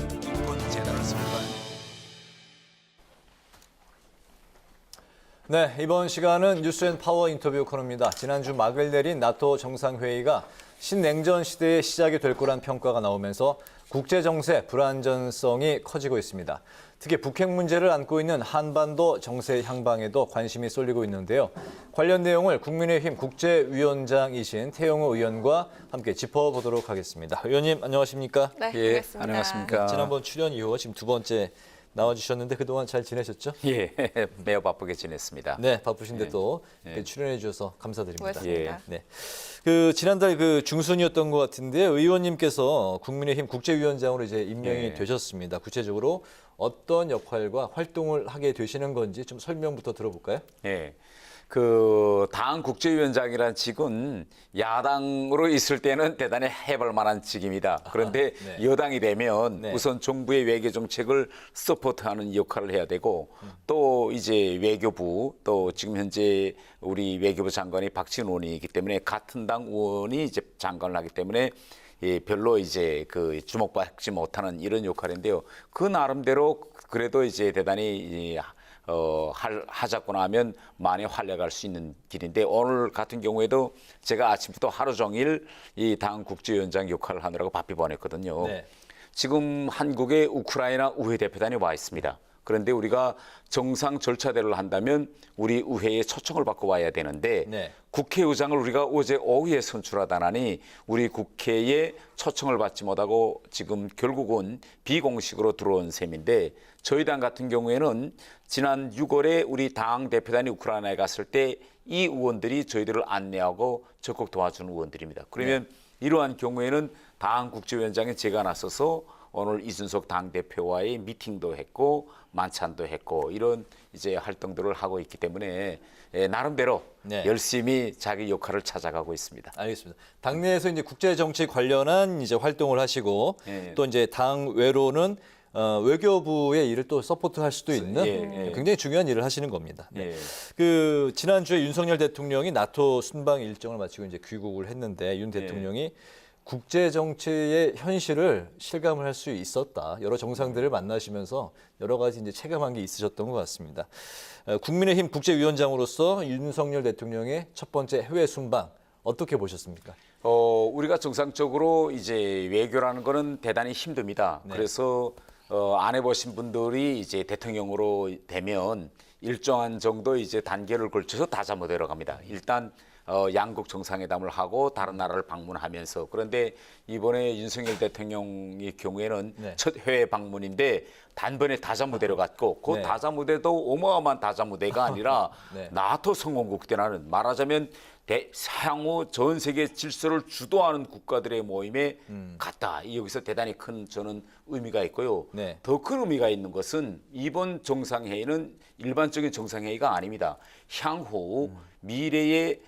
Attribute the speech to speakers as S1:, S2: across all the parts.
S1: 인권 재단입니다.
S2: 네, 이번 시간은 뉴스앤파워 인터뷰 코너입니다. 지난주 막을 내린 나토 정상회의가 신냉전 시대의 시작이 될 거란 평가가 나오면서 국제정세 불안전성이 커지고 있습니다. 특히 북핵 문제를 안고 있는 한반도 정세 향방에도 관심이 쏠리고 있는데요. 관련 내용을 국민의힘 국제위원장이신 태영호 의원과 함께 짚어보도록 하겠습니다. 의원님 안녕하십니까?
S3: 네,
S1: 예,
S3: 반갑습니다.
S1: 안녕하십니까.
S2: 지난번 출연 이후 지금 두 번째 나와주셨는데 그동안 잘 지내셨죠?
S1: 예, 매우 바쁘게 지냈습니다.
S2: 네, 바쁘신데
S1: 예.
S2: 또
S1: 예.
S2: 출연해 주셔서 감사드립니다.
S3: 고맙습니다.
S2: 네, 지난달 중순이었던 것 같은데 의원님께서 국민의힘 국제위원장으로 이제 임명이
S1: 예.
S2: 되셨습니다. 구체적으로 어떤 역할과 활동을 하게 되시는 건지 좀 설명부터 들어볼까요?
S1: 예. 당 국제위원장이라는 직은 야당으로 있을 때는 대단히 해볼 만한 직입니다. 그런데
S2: 네.
S1: 여당이 되면
S2: 네.
S1: 우선 정부의 외교 정책을 서포트하는 역할을 해야 되고 또 이제 외교부 또 지금 현재 우리 외교부 장관이 박지원 의원이기 때문에 같은 당 의원이 이제 장관을 하기 때문에 예, 별로 이제 주목받지 못하는 이런 역할인데요. 그 나름대로 그래도 이제 대단히 하자고 나면 많이 활약할 수 있는 길인데 오늘 같은 경우에도 제가 아침부터 하루 종일 이 당 국제위원장 역할을 하느라고 바삐 보냈거든요.
S2: 네.
S1: 지금 한국에 우크라이나 의회 대표단이 와 있습니다. 그런데 우리가 정상 절차대로 한다면 우리 의회에 초청을 받고 와야 되는데
S2: 네.
S1: 국회의장을 우리가 어제 오후에 선출하다니 우리 국회에 초청을 받지 못하고 지금 결국은 비공식으로 들어온 셈인데 저희 당 같은 경우에는 지난 6월에 우리 당 대표단이 우크라이나에 갔을 때 이 의원들이 저희들을 안내하고 적극 도와주는 의원들입니다. 그러면 이러한 경우에는 당 국제위원장에 제가 나서서 오늘 이준석 당대표와의 미팅도 했고 만찬도 했고 이런 이제 활동들을 하고 있기 때문에 나름대로
S2: 네.
S1: 열심히 자기 역할을 찾아가고 있습니다.
S2: 알겠습니다. 당내에서 이제 국제 정치 관련한 이제 활동을 하시고
S1: 예.
S2: 또 이제 당 외로는 외교부의 일을 또 서포트할 수도 있는
S1: 예.
S2: 굉장히 중요한 일을 하시는 겁니다. 네.
S1: 예.
S2: 지난주에 윤석열 대통령이 나토 순방 일정을 마치고 이제 귀국을 했는데 윤
S1: 예.
S2: 대통령이 국제 정치의 현실을 실감을 할 수 있었다. 여러 정상들을 만나시면서 여러 가지 이제 체감한 게 있으셨던 것 같습니다. 국민의힘 국제위원장으로서 윤석열 대통령의 첫 번째 해외 순방 어떻게 보셨습니까?
S1: 우리가 정상적으로 이제 외교라는 거는 대단히 힘듭니다.
S2: 네.
S1: 그래서 안 해보신 분들이 이제 대통령으로 되면 일정한 정도 이제 단계를 걸쳐서 다자모델로 갑니다. 일단 양국 정상회담을 하고 다른 나라를 방문하면서 그런데 이번에 윤석열 대통령의 경우에는
S2: 네.
S1: 첫 해외 방문인데 단번에 다자무대로 갔고 그
S2: 네.
S1: 다자무대도 어마어마한 다자무대가 아니라
S2: 네.
S1: 나토 성원국 때라는 말하자면 향후 전 세계 질서를 주도하는 국가들의 모임에 갔다. 여기서 대단히 큰 저는 의미가 있고요.
S2: 네.
S1: 더 큰 의미가 있는 것은 이번 정상회의는 일반적인 정상회의가 아닙니다. 향후 미래의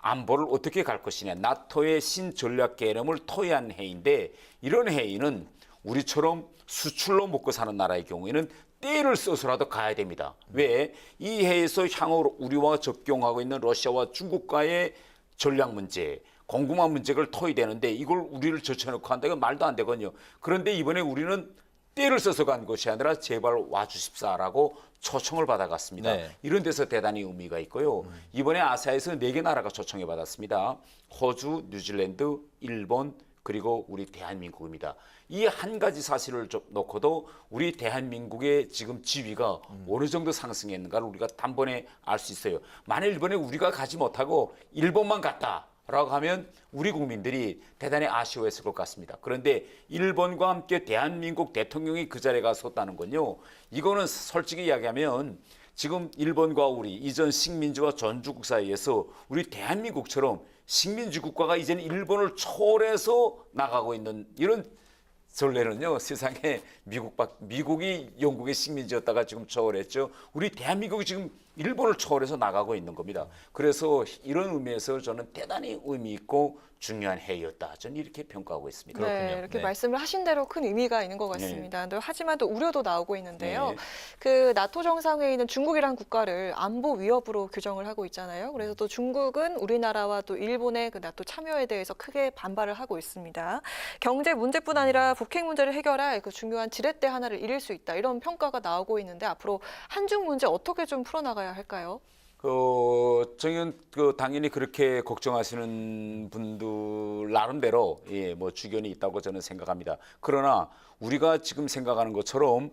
S1: 안보를 어떻게 갈 것이냐. 나토의 신전략 개념을 토의한 회의인데 이런 회의는 우리처럼 수출로 먹고 사는 나라의 경우에는 때를 써서라도 가야 됩니다. 왜? 이 해에서 향후 우리와 접경하고 있는 러시아와 중국과의 전략 문제, 공급망 문제를 토의되는데 이걸 우리를 젖혀놓고 한다. 이건 말도 안 되거든요. 그런데 이번에 우리는 때를 써서 간 것이 아니라 제발 와주십사라고 초청을 받아갔습니다.
S2: 네.
S1: 이런 데서 대단히 의미가 있고요. 이번에 아시아에서 4개 나라가 초청을 받았습니다. 호주, 뉴질랜드, 일본, 그리고 우리 대한민국입니다. 이 한 가지 사실을 좀 놓고도 우리 대한민국의 지금 지위가 어느 정도 상승했는가를 우리가 단번에 알 수 있어요. 만일 이번에 우리가 가지 못하고 일본만 갔다라고 하면 우리 국민들이 대단히 아쉬워했을 것 같습니다. 그런데 일본과 함께 대한민국 대통령이 그 자리에 가서 섰다는 건요. 이거는 솔직히 이야기하면 지금 일본과 우리 이전 식민지와 전주국 사이에서 우리 대한민국처럼 식민지 국가가 이제는 일본을 초월해서 나가고 있는 이런 전례는요. 세상에 미국이 영국의 식민지였다가 지금 초월했죠. 우리 대한민국이 지금 일본을 초월해서 나가고 있는 겁니다. 그래서 이런 의미에서 저는 대단히 의미 있고 중요한 해였다. 저는 이렇게 평가하고 있습니다.
S2: 그렇군요.
S3: 네, 이렇게
S2: 네.
S3: 말씀을 하신 대로 큰 의미가 있는 것 같습니다. 하지만 또 우려도 나오고 있는데요.
S1: 네.
S3: 그 나토 정상회의는 중국이라는 국가를 안보 위협으로 규정을 하고 있잖아요. 그래서 또 중국은 우리나라와 또 일본의 그 나토 참여에 대해서 크게 반발을 하고 있습니다. 경제 문제뿐 아니라 북핵 문제를 해결할 그 중요한 지렛대 하나를 잃을 수 있다. 이런 평가가 나오고 있는데 앞으로 한중 문제 어떻게 좀 풀어나가야 할까요?
S1: 저는 당연히 그렇게 걱정하시는 분들 나름대로 뭐 주견이 있다고 저는 생각합니다. 그러나 우리가 지금 생각하는 것처럼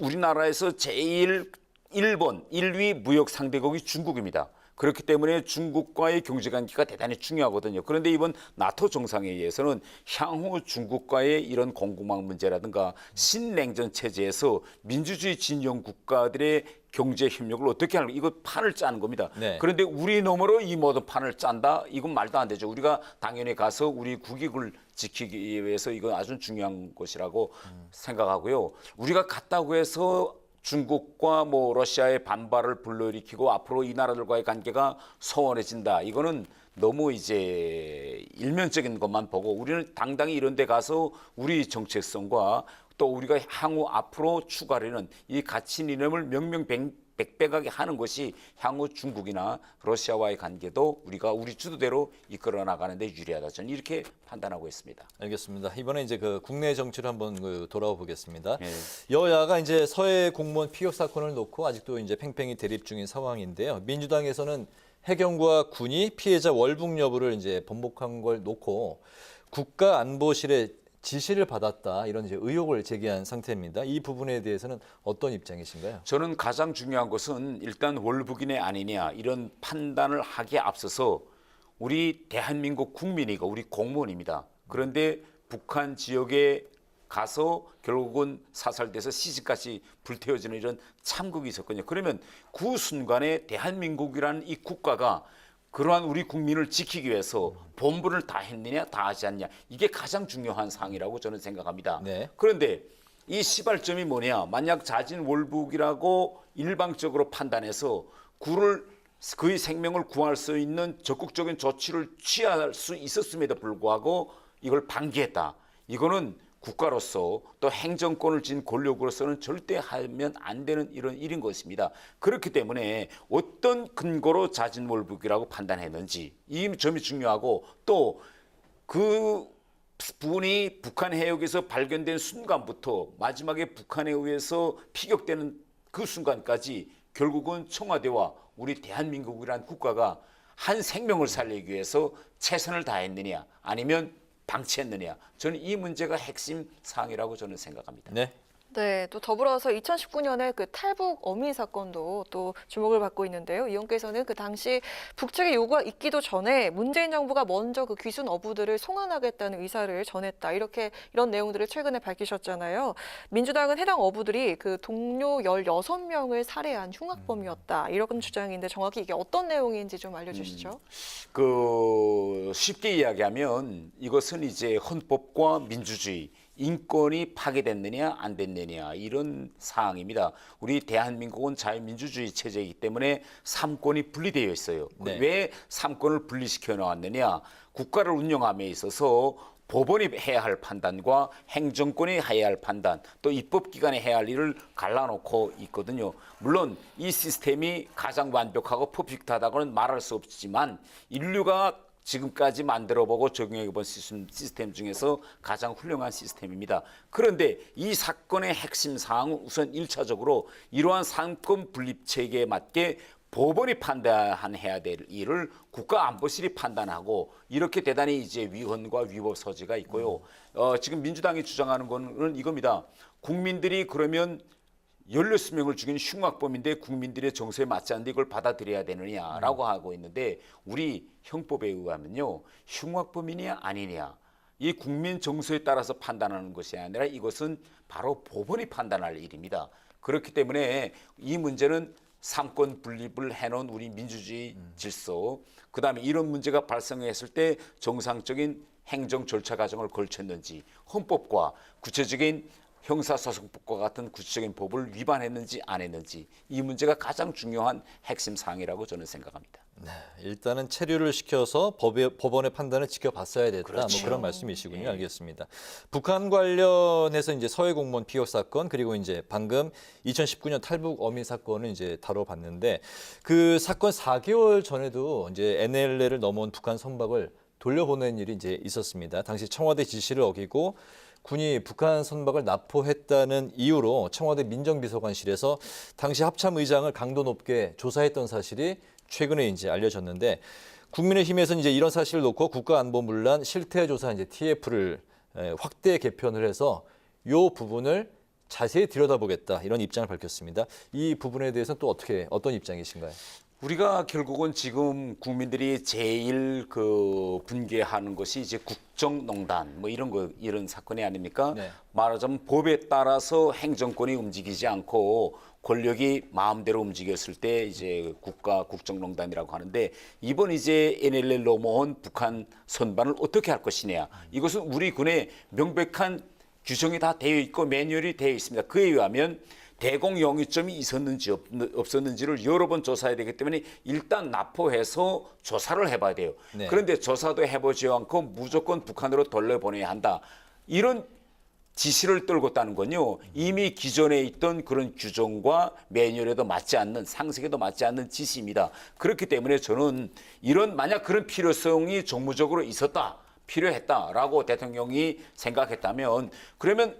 S1: 우리나라에서 제일 1위 무역 상대국이 중국입니다. 그렇기 때문에 중국과의 경제 관계가 대단히 중요하거든요. 그런데 이번 나토 정상회의에서는 향후 중국과의 이런 공급망 문제라든가 신냉전 체제에서 민주주의 진영 국가들의 경제 협력을 어떻게 하는 이거 판을 짜는 겁니다.
S2: 네.
S1: 그런데 우리 너머로 이 모든 판을 짠다? 이건 말도 안 되죠. 우리가 당연히 가서 우리 국익을 지키기 위해서 이건 아주 중요한 것이라고 생각하고요. 우리가 갔다고 해서 중국과 뭐 러시아의 반발을 불러일으키고 앞으로 이 나라들과의 관계가 소원해진다. 이거는 너무 이제 일면적인 것만 보고 우리는 당당히 이런 데 가서 우리 정체성과 또 우리가 향후 앞으로 추구하려는 이 가치 이념을 명명백백하게 하는 것이 향후 중국이나 러시아와의 관계도 우리가 우리 주도대로 이끌어 나가는 데 유리하다. 저는 이렇게 판단하고 있습니다.
S2: 알겠습니다. 이번에 이제 그 국내 정치를 한번 돌아와 보겠습니다.
S1: 네.
S2: 여야가 이제 서해 공무원 피격 사건을 놓고 아직도 이제 팽팽히 대립 중인 상황인데요. 민주당에서는 해경과 군이 피해자 월북 여부를 이제 번복한 걸 놓고 국가안보실의 지시를 받았다 이런 이제 의혹을 제기한 상태입니다. 이 부분에 대해서는 어떤 입장이신가요?
S1: 저는 가장 중요한 것은 일단 월북인의 아니냐 이런 판단을 하기에 앞서서 우리 대한민국 국민이고 우리 공무원입니다. 그런데 북한 지역에 가서 결국은 사살돼서 시신까지 불태워지는 이런 참극이 있었거든요. 그러면 그 순간에 대한민국이라는 이 국가가 그러한 우리 국민을 지키기 위해서 본분을 다 했느냐 다 하지 않냐 이게 가장 중요한 사항이라고 저는 생각합니다.
S2: 네.
S1: 그런데 이 시발점이 뭐냐, 만약 자진 월북이라고 일방적으로 판단해서 그의 생명을 구할 수 있는 적극적인 조치를 취할 수 있었음에도 불구하고 이걸 방기했다. 이거는 국가로서 또 행정권을 쥔 권력으로서는 절대 하면 안 되는 이런 일인 것입니다. 그렇기 때문에 어떤 근거로 자진몰북이라고 판단했는지 이 점이 중요하고 또 그 분이 북한 해역에서 발견된 순간부터 마지막에 북한에 의해서 피격되는 그 순간까지 결국은 청와대와 우리 대한민국이라는 국가가 한 생명을 살리기 위해서 최선을 다했느냐 아니면 방치했느냐. 저는 이 문제가 핵심 사항이라고 저는 생각합니다.
S2: 네.
S3: 네, 또 더불어서 2019년에 그 탈북 어민 사건도 또 주목을 받고 있는데요. 의원께서는 그 당시 북측의 요구가 있기도 전에 문재인 정부가 먼저 그 귀순 어부들을 송환하겠다는 의사를 전했다. 이런 내용들을 최근에 밝히셨잖아요. 민주당은 해당 어부들이 그 동료 16명을 살해한 흉악범이었다. 이런 주장인데 정확히 이게 어떤 내용인지 좀 알려주시죠.
S1: 쉽게 이야기하면 이것은 이제 헌법과 민주주의 인권이 파괴됐느냐 안 됐느냐 이런 사항입니다. 우리 대한민국은 자유민주주의 체제이기 때문에 삼권이 분리되어 있어요.
S2: 네.
S1: 왜 삼권을 분리시켜 놓았느냐. 국가를 운영함에 있어서 법원이 해야 할 판단과 행정권이 해야 할 판단 또 입법기관이 해야 할 일을 갈라놓고 있거든요. 물론 이 시스템이 가장 완벽하고 퍼펙트하다고는 말할 수 없지만 인류가 지금까지 만들어보고 적용해본 시스템 중에서 가장 훌륭한 시스템입니다. 그런데 이 사건의 핵심 사항은 우선 1차적으로 이러한 상권 분립 체계에 맞게 법원이 판단해야 될 일을 국가안보실이 판단하고 이렇게 대단히 이제 위헌과 위법 소지가 있고요. 지금 민주당이 주장하는 거는 이겁니다. 국민들이 그러면 16명을 죽인 흉악범인데 국민들의 정서에 맞지 않는데 이걸 받아들여야 되느냐라고 하고 있는데 우리 형법에 의하면요. 흉악범이냐 아니냐. 이 국민 정서에 따라서 판단하는 것이 아니라 이것은 바로 법원이 판단할 일입니다. 그렇기 때문에 이 문제는 삼권 분립을 해놓은 우리 민주주의 질서, 그다음에 이런 문제가 발생했을 때 정상적인 행정 절차 과정을 걸쳤는지 헌법과 구체적인 형사소송법과 같은 구체적인 법을 위반했는지 안 했는지 이 문제가 가장 중요한 핵심 사항이라고 저는 생각합니다.
S2: 일단은 체류를 시켜서 법원의 판단을 지켜봤어야 됐다.
S1: 그렇죠.
S2: 뭐 그런 말씀이시군요. 알겠습니다. 북한 관련해서 이제 서해 공무원 피격 사건 그리고 이제 방금 2019년 탈북 어민 사건을 이제 다뤄봤는데 그 사건 4개월 전에도 이제 NLL을 넘어온 북한 선박을 돌려보낸 일이 이제 있었습니다. 당시 청와대 지시를 어기고 군이 북한 선박을 납포했다는 이유로 청와대 민정비서관실에서 당시 합참 의장을 강도 높게 조사했던 사실이 최근에 이제 알려졌는데 국민의힘에서는 이제 이런 사실을 놓고 국가안보문란 실태조사 이제 TF를 확대 개편을 해서 이 부분을 자세히 들여다보겠다 이런 입장을 밝혔습니다. 이 부분에 대해서는 또 어떤 입장이신가요?
S1: 우리가 결국은 지금 국민들이 제일 분개하는 것이 이제 국정농단 뭐 이런 사건이 아닙니까?
S2: 네.
S1: 말하자면 법에 따라서 행정권이 움직이지 않고 권력이 마음대로 움직였을 때 이제 국정농단이라고 하는데 이번 이제 NLL 넘어온 북한 선반을 어떻게 할 것이냐. 이것은 우리 군의 명백한 규정이 다 되어 있고 매뉴얼이 되어 있습니다. 그에 의하면 대공 영유점이 있었는지 없었는지를 여러 번 조사해야 되기 때문에 일단 납포해서 조사를 해봐야 돼요.
S2: 네.
S1: 그런데 조사도 해보지 않고 무조건 북한으로 돌려보내야 한다. 이런 지시를 떨궜다는 건요. 이미 기존에 있던 그런 규정과 매뉴얼에도 맞지 않는 상식에도 맞지 않는 지시입니다. 그렇기 때문에 저는 만약 그런 필요성이 정무적으로 있었다. 필요했다라고 대통령이 생각했다면 그러면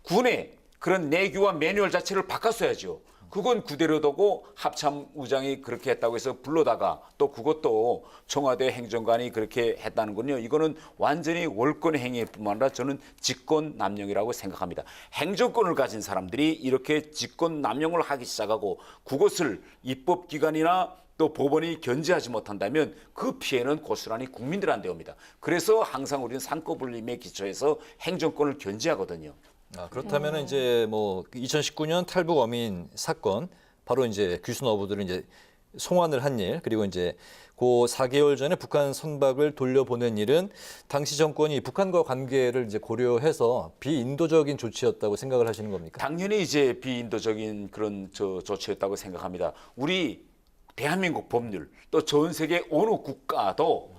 S1: 군의 그런 내규와 매뉴얼 자체를 바꿨어야죠. 그건 그대로 두고 합참의장이 그렇게 했다고 해서 불러다가 또 그것도 청와대 행정관이 그렇게 했다는군요. 이거는 완전히 월권 행위뿐만 아니라 저는 직권 남용이라고 생각합니다. 행정권을 가진 사람들이 이렇게 직권 남용을 하기 시작하고 그것을 입법기관이나 또 법원이 견제하지 못한다면 그 피해는 고스란히 국민들한테 옵니다. 그래서 항상 우리는 상권불림에 기초해서 행정권을 견제하거든요.
S2: 그렇다면 이제 뭐 2019년 탈북 어민 사건 바로 이제 귀순 어부들을 이제 송환을 한 일 그리고 이제 그 4개월 전에 북한 선박을 돌려보낸 일은 당시 정권이 북한과 관계를 이제 고려해서 비인도적인 조치였다고 생각을 하시는 겁니까?
S1: 당연히 이제 비인도적인 그런 조치였다고 생각합니다. 우리 대한민국 법률 또 전 세계 어느 국가도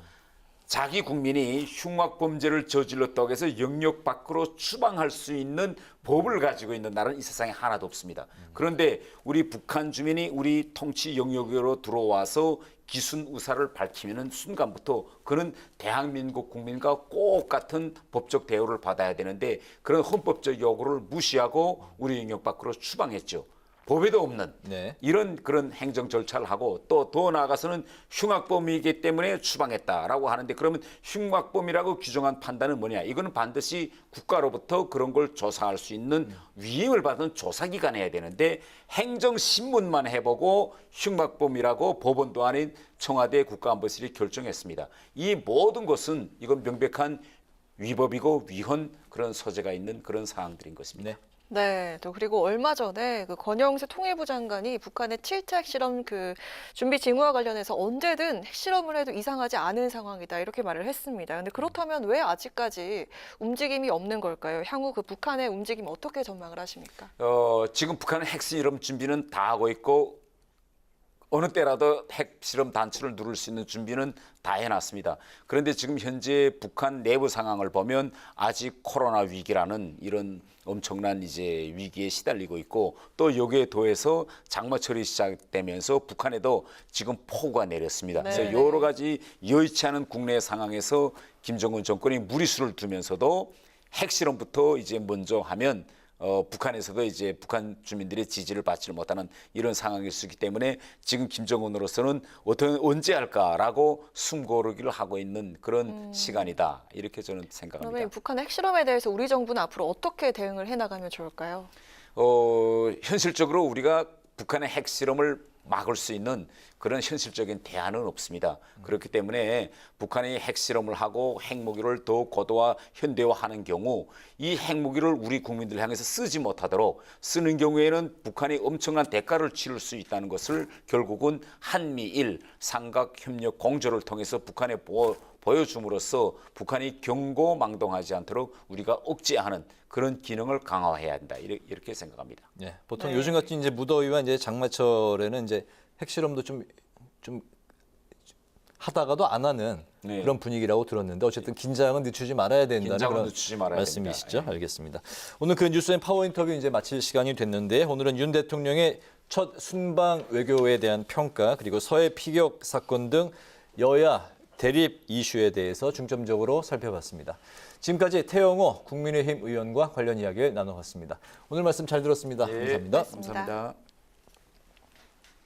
S1: 자기 국민이 흉악범죄를 저질렀다고 해서 영역 밖으로 추방할 수 있는 법을 가지고 있는 나라는 이 세상에 하나도 없습니다. 그런데 우리 북한 주민이 우리 통치 영역으로 들어와서 기순 의사를 밝히는 순간부터 그는 대한민국 국민과 꼭 같은 법적 대우를 받아야 되는데 그런 헌법적 요구를 무시하고 우리 영역 밖으로 추방했죠. 법에도 없는
S2: 네.
S1: 이런 그런 행정 절차를 하고 또 더 나아가서는 흉악범이기 때문에 추방했다라고 하는데 그러면 흉악범이라고 규정한 판단은 뭐냐? 이거는 반드시 국가로부터 그런 걸 조사할 수 있는 위임을 받은 조사기관이 해야 되는데 행정신문만 해보고 흉악범이라고 법원도 아닌 청와대 국가안보실이 결정했습니다. 이 모든 것은 이건 명백한 위법이고 위헌 그런 소재가 있는 그런 사항들인 것입니다.
S2: 네.
S3: 네, 또 그리고 얼마 전에 그 권영세 통일부 장관이 북한의 7차 핵실험 그 준비 징후와 관련해서 언제든 핵실험을 해도 이상하지 않은 상황이다 이렇게 말을 했습니다. 근데 그렇다면 왜 아직까지 움직임이 없는 걸까요? 향후 그 북한의 움직임 어떻게 전망을 하십니까?
S1: 지금 북한은 핵실험 준비는 다 하고 있고 어느 때라도 핵실험 단추를 누를 수 있는 준비는 다 해놨습니다. 그런데 지금 현재 북한 내부 상황을 보면 아직 코로나 위기라는 이런 엄청난 이제 위기에 시달리고 있고 또 여기에 더해서 장마철이 시작되면서 북한에도 지금 폭우가 내렸습니다. 그래서
S3: 네.
S1: 여러 가지 여의치 않은 국내 상황에서 김정은 정권이 무리수를 두면서도 핵실험부터 이제 먼저 하면 북한에서도 이제 북한 주민들의 지지를 받지를 못하는 이런 상황일 수 있기 때문에 지금 김정은으로서는 언제 할까라고 숨고르기를 하고 있는 그런 시간이다 이렇게 저는 생각합니다.
S3: 그러면 북한의 핵실험에 대해서 우리 정부는 앞으로 어떻게 대응을 해나가면 좋을까요?
S1: 현실적으로 우리가 북한의 핵실험을 막을 수 있는 그런 현실적인 대안은 없습니다. 그렇기 때문에 북한이 핵실험을 하고 핵무기를 더 고도화, 현대화하는 경우 이 핵무기를 우리 국민들 향해서 쓰지 못하도록 쓰는 경우에는 북한이 엄청난 대가를 치를 수 있다는 것을 결국은 한미일 삼각협력 공조를 통해서 북한에 보여줌으로써 북한이 경고망동하지 않도록 우리가 억제하는 그런 기능을 강화해야 한다. 이렇게 생각합니다.
S2: 예, 보통
S3: 네.
S2: 요즘 같은 이제 무더위와 이제 장마철에는 이제 핵실험도 좀 하다가도 안 하는
S1: 네.
S2: 그런 분위기라고 들었는데 어쨌든 긴장은 늦추지 말아야 된다는
S1: 긴장은
S2: 그런
S1: 늦추지 말아야
S2: 말씀이시죠?
S1: 됩니다. 예.
S2: 알겠습니다. 오늘 그 뉴스앤 파워 인터뷰 이제 마칠 시간이 됐는데 오늘은 윤 대통령의 첫 순방 외교에 대한 평가 그리고 서해 피격 사건 등 여야 대립 이슈에 대해서 중점적으로 살펴봤습니다. 지금까지 태영호 국민의힘 의원과 관련 이야기를 나눠봤습니다. 오늘 말씀 잘 들었습니다.
S1: 예,
S2: 감사합니다.
S1: 감사합니다.